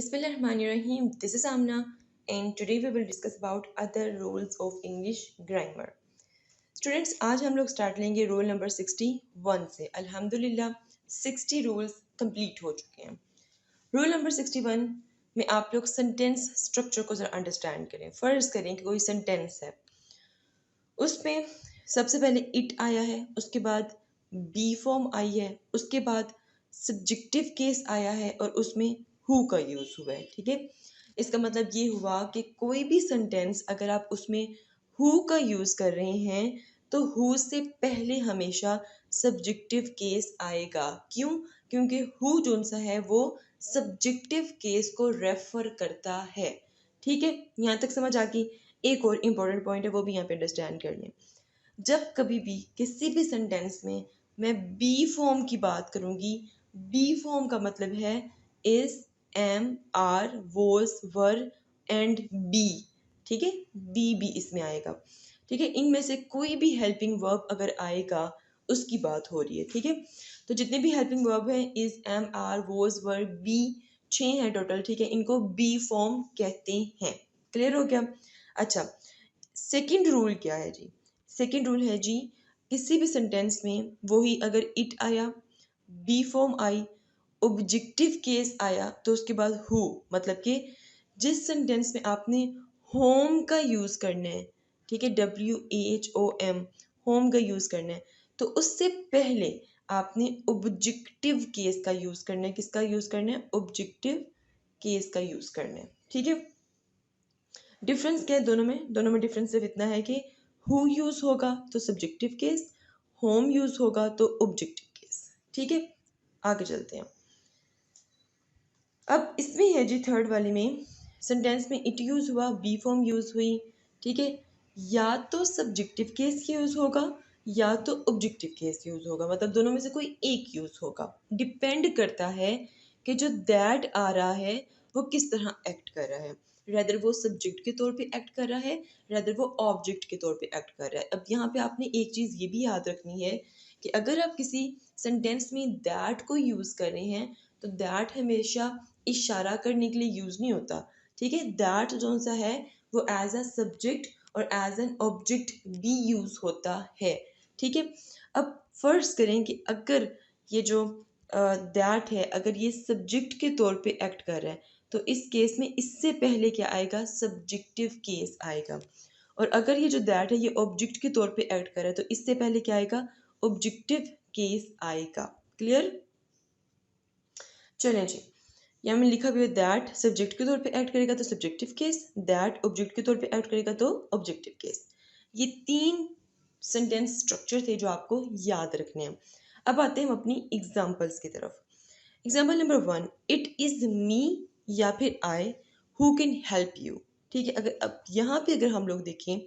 Bismillahirrahmanirrahim. This is Amna, and today we will discuss about other rules of English grammar. Students आज हम लोग start लेंगे roll number 61 से। अल्हम्दुलिल्लाह 60 rules complete हो चुके हैं। रूल नंबर 61 में आप लोग सेंटेंस स्ट्रक्चर को ज़रा अंडरस्टैंड करें। फ़र्ज़ करें कि कोई सेंटेंस है, उसमें सबसे पहले इट आया है, उसके बाद बी फॉर्म आई है, उसके बाद सब्जेक्टिव केस आया है और उसमें हु का यूज़ हुआ है। ठीक है, इसका मतलब ये हुआ कि कोई भी सेंटेंस अगर आप उसमें हु का यूज़ कर रहे हैं तो हु से पहले हमेशा सब्जेक्टिव केस आएगा। क्यों? क्योंकि हु जोन सा है वो सब्जेक्टिव केस को रेफर करता है। ठीक है, यहाँ तक समझ आ गई। एक और इम्पॉर्टेंट पॉइंट है, वो भी यहाँ पे अंडरस्टैंड कर लें। जब कभी भी किसी भी सेंटेंस में मैं बी फॉर्म की बात करूंगी, बी फॉर्म का मतलब है is, am, are, was, were and be. ठीक है, बी इसमें आएगा। ठीक है, इनमें से कोई भी हेल्पिंग वर्ब अगर आएगा उसकी बात हो रही है। ठीक है, तो जितने भी हेल्पिंग वर्ब हैं is, am, are, was, were, be, 6 हैं टोटल। ठीक है, इनको बी फॉर्म कहते हैं। क्लियर हो गया? अच्छा, सेकंड रूल क्या है जी? सेकंड रूल है जी, किसी भी सेंटेंस में वही अगर इट आया, B form I, objective case आया तो उसके बाद हु, मतलब कि जिस सेंटेंस में आपने होम का यूज़ करना है, ठीक है, WHOM, होम का यूज़ करना है, तो उससे पहले आपने ऑब्जेक्टिव केस का यूज़ करना है। किसका यूज़ करना है? ऑब्जेक्टिव केस का यूज़ करना है। ठीक है, डिफरेंस क्या है दोनों में? दोनों में डिफरेंस सिर्फ इतना है कि हु यूज़ होगा तो सब्जेक्टिव केस, होम यूज़ होगा तो ऑब्जेक्टिव केस। ठीक है, आगे चलते हैं। अब इसमें है जी थर्ड वाली में, सेंटेंस में इट यूज़ हुआ, बी फॉर्म यूज़ हुई। ठीक है, या तो सब्जेक्टिव केस यूज़ होगा या तो ऑब्जेक्टिव केस यूज़ होगा, मतलब दोनों में से कोई एक यूज़ होगा। डिपेंड करता है कि जो दैट आ रहा है वो किस तरह एक्ट कर रहा है। रेदर वो सब्जेक्ट के तौर पे एक्ट कर रहा है, रेदर वो ऑब्जेक्ट के तौर पे एक्ट कर रहा है। अब यहाँ पे आपने एक चीज़ ये भी याद रखनी है कि अगर आप किसी सेंटेंस में दैट को यूज़ कर रहे हैं तो दैट हमेशा इशारा करने के लिए यूज़ नहीं होता। ठीक है, दैट जो सा है वो एज अ सब्जेक्ट और एज एन ऑब्जेक्ट भी यूज़ होता है। ठीक है, अब फर्ज करें कि अगर ये जो दैट है अगर ये सब्जेक्ट के तौर पे एक्ट कर रहा है तो इस केस में इससे पहले क्या आएगा? सब्जेक्टिव केस आएगा। और अगर ये जो दैट है ये ऑब्जेक्ट के तौर पे एक्ट कर रहा है तो इससे पहले क्या आएगा? ऑब्जेक्टिव केस आएगा। क्लियर? चलें जी, यहाँ में लिखा भी है दैट सब्जेक्ट के तौर पे एक्ट करेगा तो सब्जेक्टिव केस, दैट ऑब्जेक्ट के तौर पे एक्ट करेगा तो ऑब्जेक्टिव केस। ये 3 सेंटेंस स्ट्रक्चर थे जो आपको याद रखने हैं। अब आते हैं हम अपनी एग्जांपल्स की तरफ। Example number 1, it is me या फिर I who can help you. ठीक है, अगर अब यहाँ पे अगर हम लोग देखें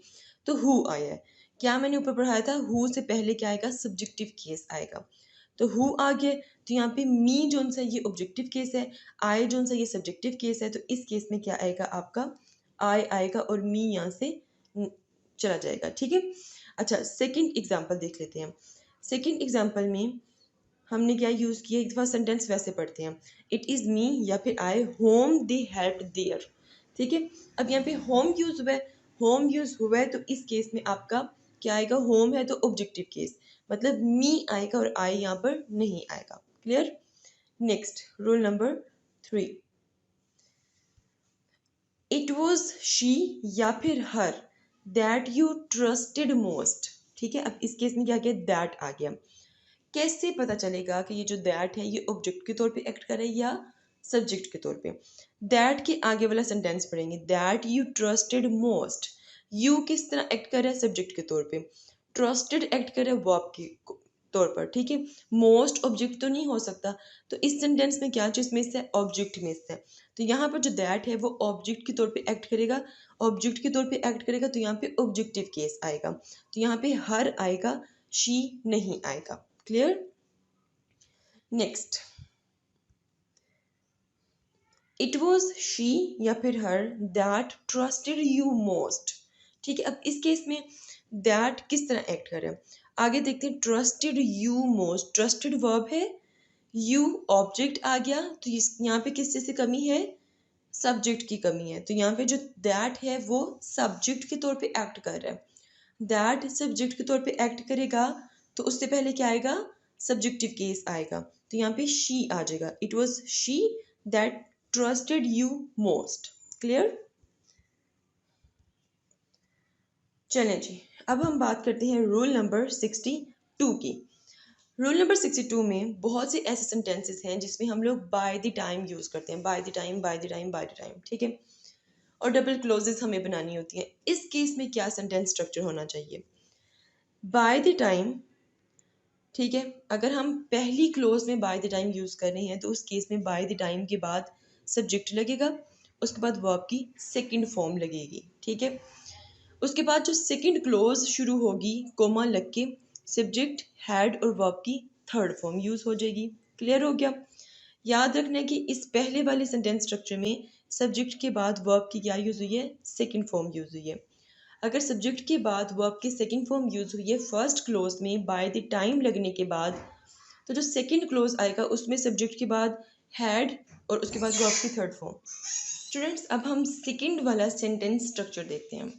तो हु आया है। क्या मैंने ऊपर पढ़ाया था? हु से पहले क्या आएगा? सब्जेक्टिव केस आएगा। तो हु आ गया, तो यहाँ पे मी जोन सा ये ऑब्जेक्टिव केस है, आई जोन सा ये सब्जेक्टिव केस है, तो इस केस में क्या आएगा? आपका आई आएगा और मी यहाँ से चला जाएगा। ठीक है, अच्छा सेकंड एग्जांपल देख लेते हैं। सेकंड एग्जांपल में हमने क्या यूज़ किया? एक दफ़ा सेंटेंस वैसे पढ़ते हैं, इट इज़ मी या फिर I home they help there. ठीक है, अब यहाँ पे होम यूज़ हुआ है, होम यूज़ हुआ है तो इस केस में आपका क्या आएगा? होम है तो ऑब्जेक्टिव केस, मतलब मी आएगा और आई यहाँ पर नहीं आएगा। Clear? Next rule number 3, it was she या फिर her that you trusted most. ठीक है, अब इस केस में क्या गया? दैट आ गया। कैसे पता चलेगा कि ये जो दैट है ये ऑब्जेक्ट के तौर पे एक्ट कर रहा है या सब्जेक्ट के तौर पे? दैट के आगे वाला सेंटेंस पढ़ेंगे, that you trusted most. You किस तरह एक्ट कर रहा है? सब्जेक्ट के तौर पे। ट्रस्टेड एक्ट कर रहा है वर्ब के तौर पर। ठीक है, मोस्ट ऑब्जेक्ट तो नहीं हो सकता, तो इस सेंटेंस में क्या चीज़ मिस है? ऑब्जेक्ट मिस है। तो यहाँ पर जो दैट है वो ऑब्जेक्ट के तौर पे एक्ट करेगा, ऑब्जेक्ट के तौर पे एक्ट करेगा तो यहाँ पे ऑब्जेक्टिव केस आएगा, तो यहाँ पे हर आएगा, शी नहीं आएगा। Clear? Next, it was she या फिर her that trusted you most. ठीक है, अब इस केस में दैट किस तरह एक्ट कर रहा है आगे देखते हैं। Trusted you most, trusted verb है, यू ऑब्जेक्ट आ गया, तो यहाँ पे किस चीज़ से कमी है? सब्जेक्ट की कमी है, तो यहाँ पे जो दैट है वो सब्जेक्ट के तौर पे एक्ट कर रहा है। दैट सब्जेक्ट के तौर पे एक्ट करेगा तो उससे पहले क्या आएगा, सब्जेक्टिव केस आएगा, तो यहाँ पे शी आ जाएगा। It was she that trusted you most. Clear? चलें जी, अब हम बात करते हैं रूल नंबर 62 की। रूल नंबर 62 में बहुत से ऐसे सेंटेंसेस हैं जिसमें हम लोग बाय द टाइम यूज़ करते हैं, by the time, bye the time, bye the time, ठीक है, और डबल क्लोजेस हमें बनानी होती हैं। इस केस में क्या सेंटेंस स्ट्रक्चर होना चाहिए? बाय द टाइम, ठीक है, अगर हम पहली क्लोज में बाय द टाइम यूज़ कर रहे हैं तो उस केस में बाय द टाइम के बाद सब्जेक्ट लगेगा, उसके बाद वर्ब की सेकंड फॉर्म लगेगी, ठीक है। उसके बाद जो सेकंड क्लोज शुरू होगी कोमा लग के, सब्जेक्ट, हैड और वर्ब की थर्ड फॉर्म यूज़ हो जाएगी। क्लियर हो गया? याद रखना कि इस पहले वाले सेंटेंस स्ट्रक्चर में सब्जेक्ट के बाद वर्ब की क्या यूज़ हुई है, सेकंड फॉर्म यूज़ हुई है। अगर सब्जेक्ट के बाद वर्ब की सेकंड फॉर्म यूज़ हुई है फर्स्ट क्लोज में बाय द टाइम लगने के बाद, तो जो सेकंड क्लोज आएगा उसमें सब्जेक्ट के बाद हैड और उसके बाद वर्ब की थर्ड फॉर्म। स्टूडेंट्स, अब हम सेकंड वाला सेंटेंस स्ट्रक्चर देखते हैं।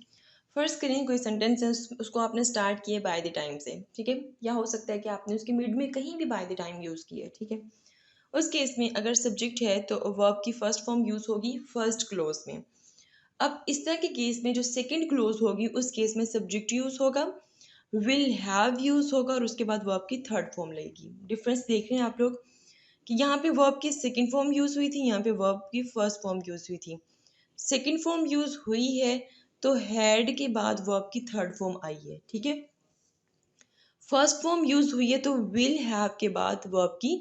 फर्स्ट करें कोई सेंटेंस है, उसको आपने स्टार्ट किया बाय द टाइम से, ठीक है, या हो सकता है कि आपने उसके मिड में कहीं भी बाय द टाइम यूज़ किया है, ठीक है। उस केस में अगर सब्जेक्ट है तो वर्ब की फर्स्ट फॉर्म यूज़ होगी फर्स्ट क्लोज में। अब इस तरह के केस में जो सेकंड क्लोज होगी उस केस में सब्जेक्ट यूज़ होगा, विल हैव यूज़ होगा और उसके बाद वर्ब की थर्ड फॉर्म लगेगी। डिफरेंस देख रहे हैं आप लोग कि यहाँ पे वर्ब की सेकंड फॉर्म यूज़ हुई थी, यहाँ पे वर्ब की फर्स्ट फॉर्म यूज़ हुई थी। सेकंड फॉर्म यूज़ हुई है तो हैड के बाद वर्ब की थर्ड फॉर्म आई है, ठीक है। फर्स्ट फॉर्म यूज़ हुई है तो विल हैव के बाद वर्ब की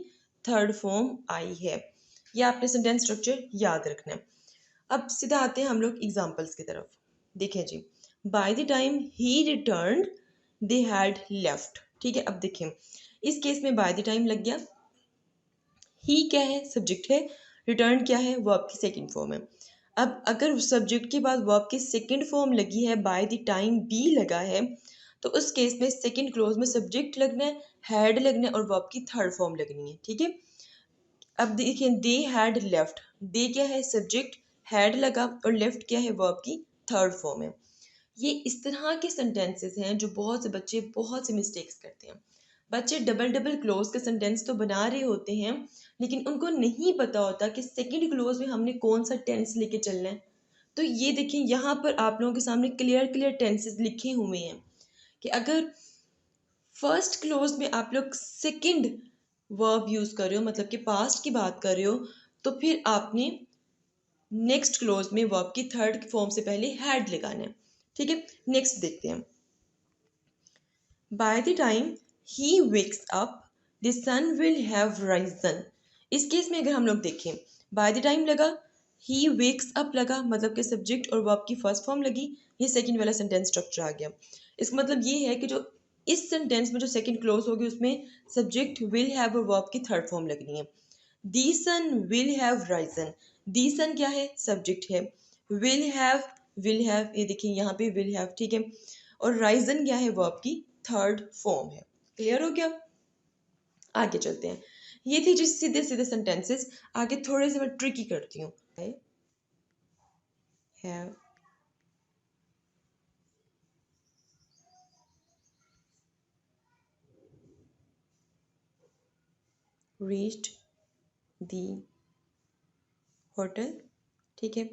थर्ड फॉर्म आई है। यह आपने सेंटेंस स्ट्रक्चर याद रखना है। अब सीधा आते हैं हम लोग एग्जाम्पल्स की तरफ। देखें जी, by the time he return they had left, ठीक है। अब देखें इस केस में बाय द टाइम लग गया, ही क्या है, सब्जेक्ट है, रिटर्न क्या है, वर्ब की सेकंड फॉर्म है। अब अगर सब्जेक्ट के बाद वर्ब की सेकंड फॉर्म लगी है, बाय द टाइम बी लगा है, तो उस केस में सेकंड क्लोज में सब्जेक्ट लगना है, हैड लगना है और वर्ब की थर्ड फॉर्म लगनी है, ठीक है। अब देखिए दे हैड लेफ्ट, दे क्या है, सब्जेक्ट, हैड लगा और लेफ्ट क्या है, वर्ब की थर्ड फॉर्म है। ये इस तरह के सेंटेंसेस हैं जो बहुत से बच्चे बहुत से मिस्टेक्स करते हैं। बच्चे डबल डबल क्लोज के सेंटेंस तो बना रहे होते हैं लेकिन उनको नहीं पता होता कि सेकंड क्लोज में हमने कौन सा टेंस लेके चलना है। तो ये देखिए यहाँ पर आप लोगों के सामने क्लियर क्लियर टेंसेस लिखे हुए हैं कि अगर फर्स्ट क्लोज में आप लोग सेकंड वर्ब यूज़ कर रहे हो, मतलब कि पास्ट की बात कर रहे हो, तो फिर आपने नेक्स्ट क्लोज में वर्ब की थर्ड फॉर्म से पहले हैड लगाना है, ठीक है। नेक्स्ट देखते हैं, by the time he wakes up the sun will have risen. इस केस में अगर हम लोग देखें, बाय द टाइम लगा, ही वेक्स अप लगा, मतलब कि सब्जेक्ट और वर्ब की फर्स्ट फॉर्म लगी, ये सेकंड वाला सेंटेंस स्ट्रक्चर आ गया। इसका मतलब ये है कि जो इस सेंटेंस में जो सेकंड क्लोज होगी उसमें सब्जेक्ट, विल हैव और वर्ब की थर्ड फॉर्म लगनी है। दी सन विल हैव राइजन, दी सन क्या है, सब्जेक्ट है, विल हैव ये देखिए यहाँ पे विल हैव, ठीक है, और राइजन क्या है, वर्ब की थर्ड फॉर्म है। क्लियर हो गया? आगे चलते हैं। ये थी जिस सीधे सीधे सेंटेंसेस। आगे थोड़े से मैं ट्रिकी करती हूँ। I have reached the hotel, ठीक है,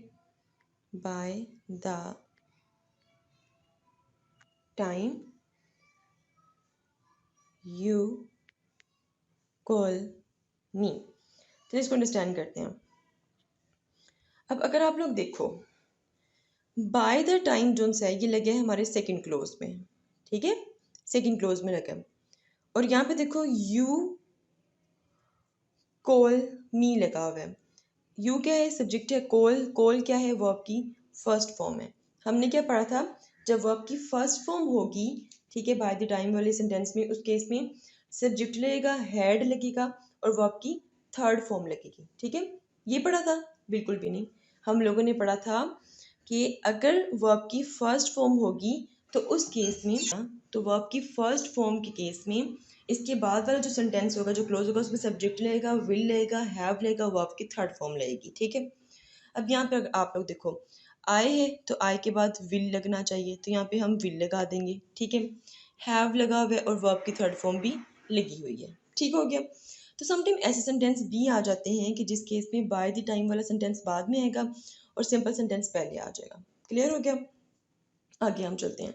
bye the time you call मी। तो इसको अंडरस्टैंड करते हैं। अब अगर आप लोग देखो, बाय द टाइम जोन है ये लगे है हमारे सेकंड क्लोज में, ठीक है, सेकंड क्लोज में लगा। और यहाँ पे देखो यू कॉल मी लगा हुआ है। यू क्या है, सब्जेक्ट है, कॉल, कॉल क्या है, वर्ब की फर्स्ट फॉर्म है। हमने क्या पढ़ा था, जब वर्ब की फर्स्ट फॉर्म होगी, ठीक है, बाय द टाइम वाले सेंटेंस में, उस केस में सब्जेक्ट लगेगा, हैड लगेगा और वर्ब की थर्ड फॉर्म लगेगी, ठीक है। ये पढ़ा था? बिल्कुल भी नहीं। हम लोगों ने पढ़ा था कि अगर वर्ब की फर्स्ट फॉर्म होगी तो उस केस में, तो वर्ब की फर्स्ट फॉर्म के केस में इसके बाद वाला जो सेंटेंस होगा, जो क्लोज होगा, उसमें सब्जेक्ट लगेगा, विल लगेगा, हैव लगेगा, वर्ब की थर्ड फॉर्म लगेगी, ठीक है। अब यहाँ पे अगर आप लोग देखो आए है तो आए के बाद विल लगना चाहिए, तो यहाँ पे हम विल लगा देंगे, ठीक है। हैव लगा हुआ है और वर्ब की थर्ड फॉर्म भी लगी हुई है, ठीक हो गया। तो समटाइम ऐसे सेंटेंस भी आ जाते हैं कि जिस केस में बाय द टाइम वाला सेंटेंस बाद में आएगा और सिंपल सेंटेंस पहले आ जाएगा। क्लियर हो गया, आगे हम चलते हैं।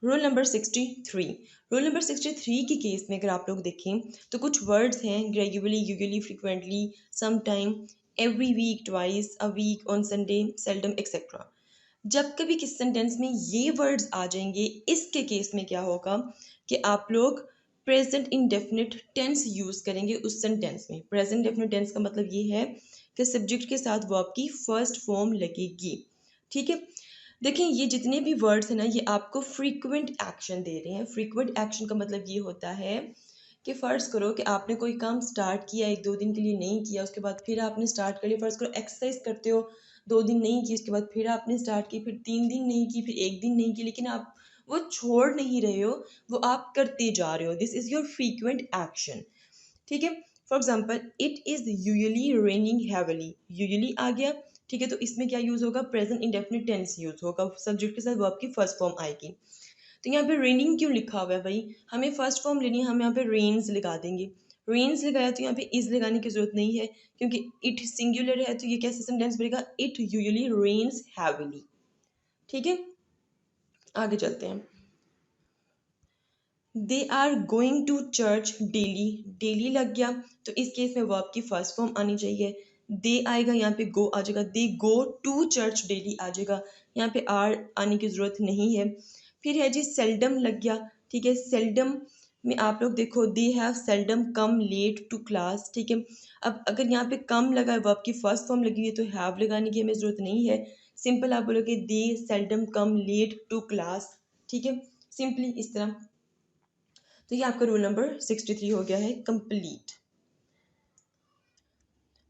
Rule number 63। रूल नंबर 63 के केस में अगर आप लोग देखें तो कुछ वर्ड्स हैं regularly, usually, frequently, some time, every week, twice a week, on Sunday, seldom etcetera. जब कभी किस सेंटेंस में ये वर्ड्स आ जाएंगे इसके केस में क्या होगा कि आप लोग प्रेजेंट इंडेफिनिट टेंस यूज करेंगे उस सेंटेंस में। प्रेजेंट इंडेफिनिट टेंस का मतलब ये है कि सब्जेक्ट के साथ वर्ब की फर्स्ट फॉर्म लगेगी, ठीक है। देखें ये जितने भी वर्ड्स हैं ना ये आपको फ्रीक्वेंट एक्शन दे रहे हैं। फ्रीक्वेंट एक्शन का मतलब ये होता है कि फ़र्ज़ करो कि आपने कोई काम स्टार्ट किया, एक दो दिन के लिए नहीं किया, उसके बाद फिर आपने स्टार्ट कर लिया। फ़र्ज़ करो एक्सरसाइज करते हो, दो दिन नहीं की, उसके बाद फिर आपने स्टार्ट की, फिर तीन दिन नहीं की, फिर एक दिन नहीं की, लेकिन आप वो छोड़ नहीं रहे हो, वो आप करते जा रहे हो। This is your frequent action, ठीक है। For example it is usually raining heavily, usually आ गया, ठीक है। तो इसमें क्या यूज़ होगा, प्रेजेंट इंडेफिनिट टेंस यूज़ होगा, सब्जेक्ट के साथ वर्ब की फर्स्ट फॉर्म आएगी। तो यहाँ पे रेनिंग क्यों लिखा हुआ है भाई, हमें फर्स्ट फॉर्म लेनी है, हम यहाँ पे रेन्स लगा देंगे। रेन्स लगाया तो यहाँ पे इज लगाने की जरूरत नहीं है क्योंकि इट सिंगुलर है, तो ये कैसे सेंटेंस बनेगा, इट यूजुअली रेन्स हैविली, ठीक है। आगे चलते हैं। They are going to church daily, daily लग गया तो इस केस में वर्ब की फर्स्ट फॉर्म आनी चाहिए। दे आएगा, यहाँ पे गो आ जाएगा, दे गो टू चर्च डेली आ जाएगा, यहाँ पे आर आने की ज़रूरत नहीं है। फिर है जी सेल्डम लग गया, ठीक है। सेल्डम में आप लोग देखो they have seldom come late to class, ठीक है। अब अगर यहाँ पे कम लगा है, वर्ब की फर्स्ट फॉर्म लगी हुई है, तो हैव लगाने की हमें ज़रूरत नहीं है। सिंपल आप बोलोगे they seldom come late to class, ठीक है, सिंपली इस तरह। तो ये आपका रूल नंबर 63 हो गया है complete.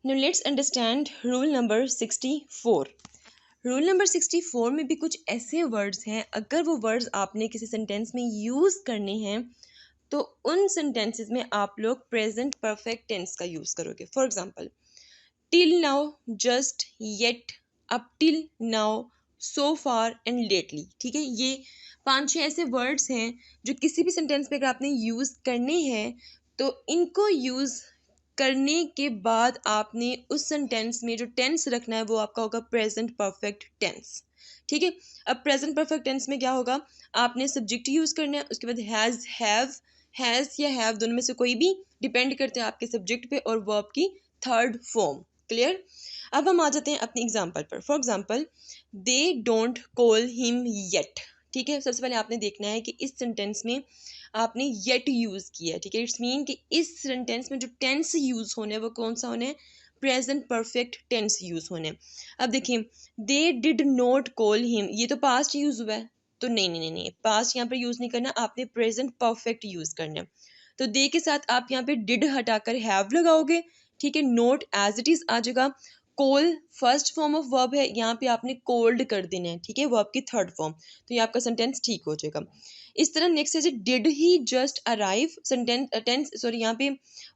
Now let's understand rule number 64। Rule number 64 में भी कुछ ऐसे वर्ड्स हैं, अगर वो वर्ड्स आपने किसी सेंटेंस में यूज़ करने हैं तो उन सेंटेंसेस में आप लोग प्रेजेंट परफेक्ट टेंस का यूज़ करोगे। For example till now, just, yet, up till now, so far and lately, ठीक है। ये पांच छह ऐसे वर्ड्स हैं जो किसी भी सेंटेंस में अगर आपने यूज़ करने हैं तो इनको यूज़ करने के बाद आपने उस सेंटेंस में जो टेंस रखना है वो आपका होगा प्रेजेंट परफेक्ट टेंस, ठीक है। अब प्रेजेंट परफेक्ट टेंस में क्या होगा, आपने सब्जेक्ट यूज़ करना है, उसके बाद हैज़, हैज़ या हैव दोनों में से कोई भी, डिपेंड करते हैं आपके सब्जेक्ट पे, और वर्ब की थर्ड फॉर्म। क्लियर। अब हम आ जाते हैं अपने एग्जाम्पल पर। For example they don't call him yet, ठीक है। सबसे पहले आपने देखना है कि इस सेंटेंस में आपने येट यूज़ किया है, ठीक है। इट्स मीन कि इस सेंटेंस में जो टेंस यूज़ होने हैं वो कौन सा होना है, प्रेजेंट परफेक्ट टेंस यूज़ होने हैं। अब देखिए they did not call him, ये तो पास्ट यूज़ हुआ है, तो नहीं, पास्ट यहाँ पर यूज़ नहीं करना, आपने प्रेजेंट परफेक्ट यूज़ करना है। तो दे के साथ आप यहाँ पे डिड हटाकर हैव लगाओगे, ठीक है। नोट एज इट इज़ आ जाएगा। कोल फर्स्ट फॉर्म ऑफ वर्ब है, यहाँ पे आपने कोल्ड कर देना है, ठीक है, वर्ब की थर्ड फॉर्म, तो ये आपका सेंटेंस ठीक हो जाएगा। इस तरह नेक्स्ट है did he just arrive, sentence tense sorry यहाँ पे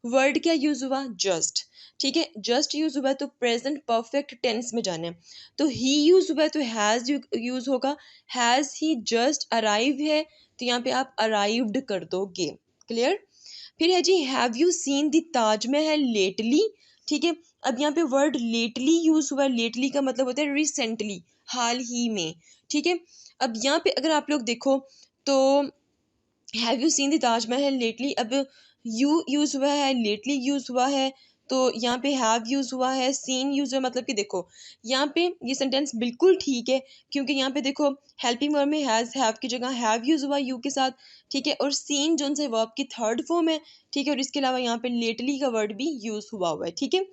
वर्ड क्या यूज हुआ, जस्ट, ठीक है। जस्ट यूज हुआ है तो प्रेजेंट परफेक्ट टेंस में जाना है, तो ही यूज हुआ है तो हैज यूज होगा। हैज ही जस्ट अराइव है तो यहाँ पे आप अराइव्ड कर दोगे। क्लियर। फिर है जी have you seen the Taj Mahal lately, ठीक है। अब यहाँ पे वर्ड लेटली यूज हुआ है, लेटली का मतलब होता है रिसेंटली, हाल ही में, ठीक है। अब यहाँ पे अगर आप लोग देखो तो have you seen the Taj Mahal lately, अब यू यूज हुआ है, लेटली यूज हुआ है, तो यहाँ पे हैव यूज हुआ है, सीन यूज हुआ, मतलब कि देखो यहाँ पे ये सेंटेंस बिल्कुल ठीक है क्योंकि यहाँ पे देखो हेल्पिंग वर्ब में हैज हैव की जगह हैव यूज हुआ यू के साथ, ठीक है। और सीन जो से वर्ब की थर्ड फॉर्म है, ठीक है। और इसके अलावा यहाँ पे लेटली का वर्ड भी यूज हुआ है, ठीक है।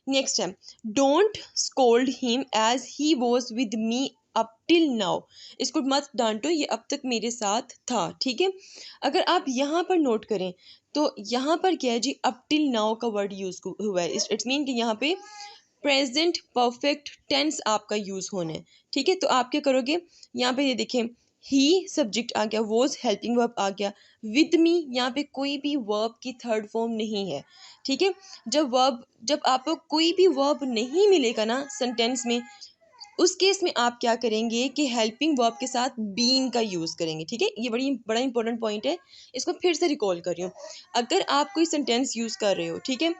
नेक्स्ट है don't scold him as he was with me up till now, इसको मत डांटो, ये अब तक मेरे साथ था, ठीक है। अगर आप यहाँ पर नोट करें तो यहाँ पर क्या है जी, अप टिल नाउ का वर्ड यूज हुआ है, इट्स मीन कि यहाँ पे प्रेजेंट परफेक्ट टेंस आपका यूज होना है, ठीक है। तो आप क्या करोगे, यहाँ पे ये देखें ही सब्जेक्ट आ गया, वॉज हेल्पिंग वर्ब आ गया, विद मी यहाँ पे कोई भी वर्ब की थर्ड फॉर्म नहीं है, ठीक है। जब आपको कोई भी वर्ब नहीं मिलेगा ना सेंटेंस में, उस केस में आप क्या करेंगे कि हेल्पिंग वर्ब के साथ बीन का यूज़ करेंगे, ठीक है। ये बड़ा इंपॉर्टेंट पॉइंट है, इसको फिर से रिकॉल कर रही हूँ। अगर आप कोई सेंटेंस यूज़ कर रहे हो, ठीक है,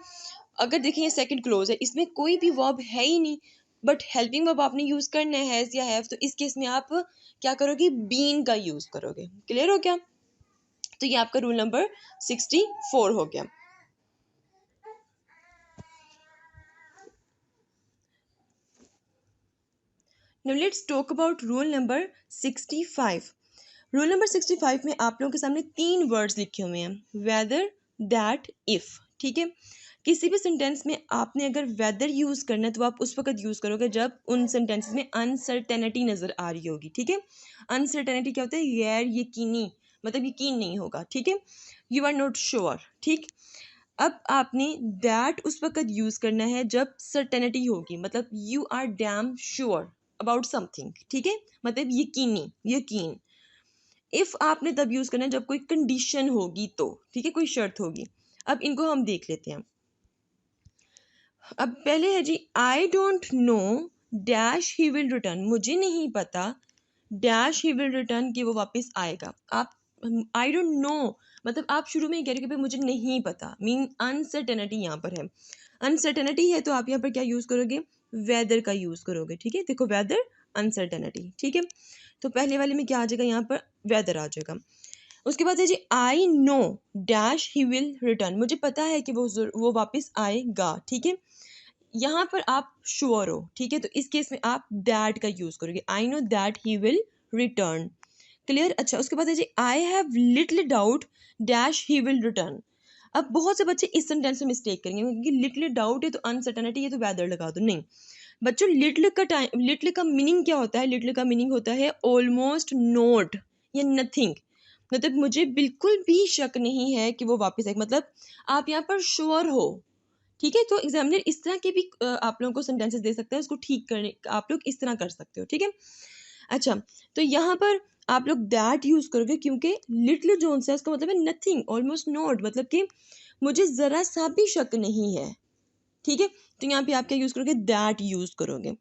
अगर देखिए ये सेकंड क्लोज है, इसमें कोई भी वर्ब है ही नहीं, बट हेल्पिंग वर्ब आपने यूज़ करना है हैज़ या हैव, तो इस केस में आप क्या करोगे, बीन का यूज़ करोगे। क्लियर हो गया? तो ये आपका रूल नंबर 64 हो गया। Now let's talk about rule number 65. Rule number 65 में आप लोगों के सामने 3 वर्ड्स लिखे हुए हैं, वेदर, दैट, इफ, ठीक है। किसी भी सेंटेंस में आपने अगर वेदर यूज़ करना है तो आप उस वक्त यूज़ करोगे जब उन सेंटेंसेस में अनसर्टेनिटी नज़र आ रही होगी, ठीक है। अनसर्टेनिटी क्या होता है, गैर यकीनी, मतलब यकीन नहीं होगा, ठीक है। यू आर नॉट श्योर, ठीक। अब आपने दैट उस वक्त यूज़ करना है जब सर्टेनिटी होगी, मतलब you are damn sure about something, ठीक है, मतलब यकीनी, यकीन। इफ़ आपने तब यूज़ करना है जब कोई कंडीशन होगी तो, ठीक है, कोई शर्त होगी। अब इनको हम देख लेते हैं। अब पहले है जी, I don't know dash he will return, मुझे नहीं पता डैश ही विल रिटर्न कि वो वापस आएगा। आप आई डोंट नो मतलब आप शुरू में ही कह रहे हो कि भाई मुझे नहीं पता, मीन अनसर्टेनिटी यहाँ पर है। अनसर्टेनिटी है तो आप यहाँ पर क्या यूज़ करोगे, वेदर का यूज़ करोगे, ठीक है। देखो वेदर, अनसर्टेनिटी, ठीक है। तो पहले वाले में क्या आ जाएगा, यहाँ पर वेदर आ जाएगा। उसके बाद है जी, I know dash he will return, मुझे पता है कि वो वापस आएगा, ठीक है। यहाँ पर आप श्योर हो, ठीक है, तो इस केस में आप दैट का यूज़ करोगे, I know that he will return. Clear? अच्छा, उसके बाद है जी, I have little doubt dash he will return. अब बहुत से बच्चे इस सेंटेंस में मिस्टेक करेंगे क्योंकि लिटिल डाउट है तो अनसर्टेनिटी है तो वेदर लगा दो, नहीं बच्चों। लिटिल का मीनिंग क्या होता है, लिटिल का मीनिंग होता है ऑलमोस्ट नॉट या नथिंग, मतलब मुझे बिल्कुल भी शक नहीं है कि वो वापस आएगा, मतलब आप यहाँ पर श्योर हो, ठीक है। तो एग्जामिनर इस तरह के भी आप लोगों को सेंटेंसेस दे सकते हैं, उसको ठीक करने आप लोग इस तरह कर सकते हो, ठीक है। अच्छा, तो यहाँ पर आप लोग दैट यूज़ करोगे क्योंकि लिटिल जोन से उसका मतलब है नथिंग, ऑलमोस्ट नॉट, मतलब कि मुझे ज़रा सा भी शक नहीं है, ठीक है। तो यहाँ पे आप क्या यूज़ करोगे, दैट यूज़ करोगे।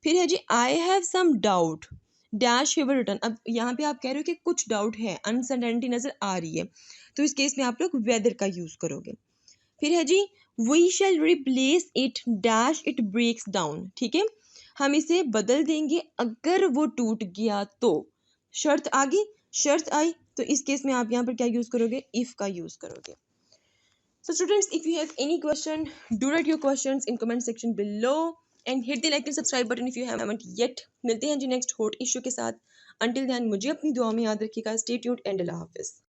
फिर है जी, I have some doubt dash he will return. अब यहाँ पे आप कह रहे हो कि कुछ डाउट है, अनसर्टेनिटी नज़र आ रही है, तो इस केस में आप लोग वेदर का यूज़ करोगे। फिर है जी, we shall replace it dash it breaks down, ठीक है। हम इसे बदल देंगे अगर वो टूट गया तो। शर्त आ गई, शर्त आई, तो इस केस में आप यहाँ पर क्या यूज़ करोगे, इफ़ का यूज़ करोगे। So students, if you have any question, do write your questions in comment section below and hit the like and subscribe button if you haven't yet. मिलते हैं जी नेक्स्ट हॉट इशू के साथ। Until then मुझे अपनी दुआ में याद रखिएगा। Stay tuned and अल्लाह हाफिज़।